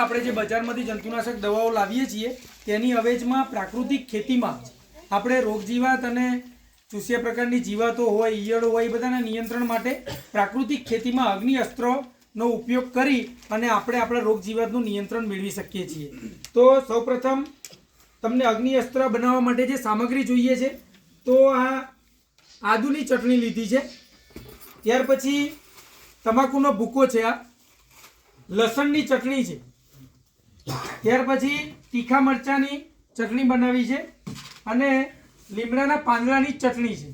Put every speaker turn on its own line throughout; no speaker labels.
આપણે જે બજારમાંથી જંતુનાશક દવાઓ લાવીએ છીએ તેની અવેજમાં પ્રાકૃતિક ખેતીમાં આપણે રોગજીવાત અને ચૂસ્યા પ્રકારની જીવાતો હોય, ઈયળો હોય, એ બધાના નિયંત્રણ માટે પ્રાકૃતિક ખેતીમાં અગ્નિ અસ્ત્રનો ઉપયોગ કરી અને આપણે આપણા રોગજીવાતનું નિયંત્રણ મેળવી શકીએ છીએ। તો સૌપ્રથમ તમને અગ્નિ અસ્ત્ર બનાવવા માટે જે સામગ્રી જોઈએ છે તો આ આદુની ચટણી લીધી છે, ત્યાર પછી તમાકુનો ભૂકો છે, આ લસણની ચટણી છે, ત્યાર પછી તીખા મરચાંની ચટણી બનાવી છે અને લીમડાના પાંદડાની ચટણી છે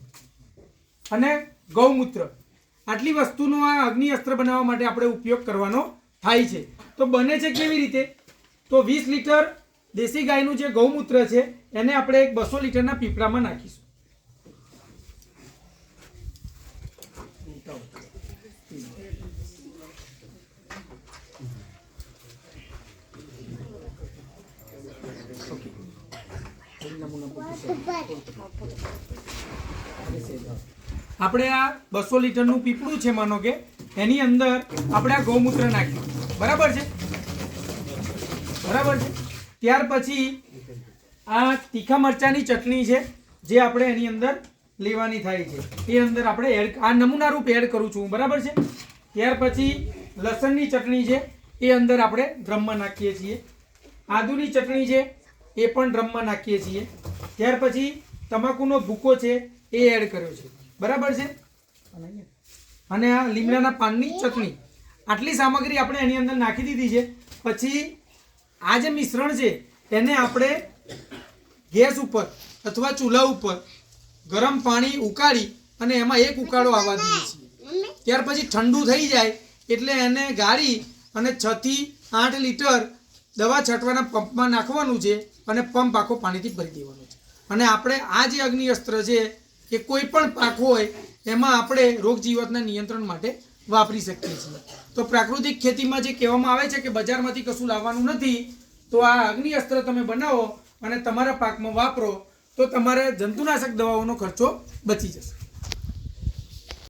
અને ગૌમૂત્ર। આટલી વસ્તુનો આ અગ્નિ અસ્ત્ર બનાવવા માટે આપણે ઉપયોગ કરવાનો થાય છે। તો બને છે કેવી રીતે? તો 20 લીટર દેશી ગાયનું જે ગૌમૂત્ર છે એને આપણે એક 200 લીટરના પીપળામાં નાખીશું। આપણે આ 200 લીટરનું પીપળું છે, માનો કે એની અંદર આપણે આ ગૌમૂત્ર નાખ્યું, બરાબર છે, બરાબર છે। ત્યાર પછી આ તીખા મરચાંની ચટણી છે જે આપણે એની અંદર લેવાની થાય છે, એ અંદર આપણે આ નમૂના રૂપ એડ કરું છું, બરાબર છે। ત્યાર પછી લસણની ચટણી છે એ અંદર આપણે ડ્રમમાં નાખીએ છીએ, આદુની ચટણી છે એ પણ ડ્રમમાં નાખીએ છીએ, ત્યાર પછી તમાકુનો ભૂકો છે એ એડ કર્યો છે, બરાબર છે, અને આ લીમડાના પાનની ચટણી, આટલી સામગ્રી આપણે એની અંદર નાખી દીધી છે। પછી આ જે મિશ્રણ છે એને આપણે ગેસ ઉપર અથવા ચૂલા ઉપર ગરમ પાણી ઉકાળી અને એમાં એક ઉકાળો આવવા દઈએ છીએ, ત્યાર પછી ઠંડુ થઈ જાય એટલે એને ગાળી અને 6 થી 8 લીટર દવા છાંટવાના પંપમાં નાખવાનું છે અને પંપ આખો પાણીથી ભરી દેવાનો છે। અને આપણે આ જે અગ્નિ અસ્ત્ર છે એ કોઈ પણ પાક હોય એમાં આપણે રોગજીવાતના નિયંત્રણ માટે વાપરી શકીએ છીએ। તો પ્રાકૃતિક ખેતીમાં જે કહેવામાં આવે છે કે બજારમાંથી કશું લાવવાનું નથી, તો આ અગ્નિ અસ્ત્ર તમે બનાવો અને તમારા પાકમાં વાપરો તો તમારે જંતુનાશક દવાઓનો ખર્ચો બચી જશે।